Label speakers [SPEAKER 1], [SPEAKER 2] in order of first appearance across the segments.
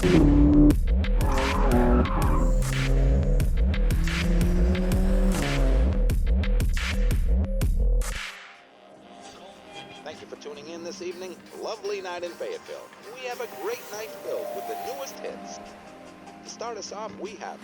[SPEAKER 1] Thank you for tuning in this evening. Lovely night in Fayetteville. We have a great night filled with the newest hits. To start us off, we have...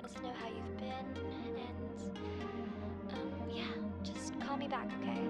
[SPEAKER 2] To know how you've been, and yeah, just call me back, okay?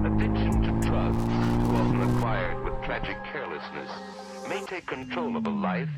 [SPEAKER 3] Addiction to drugs, too often acquired with tragic carelessness, may take control of a life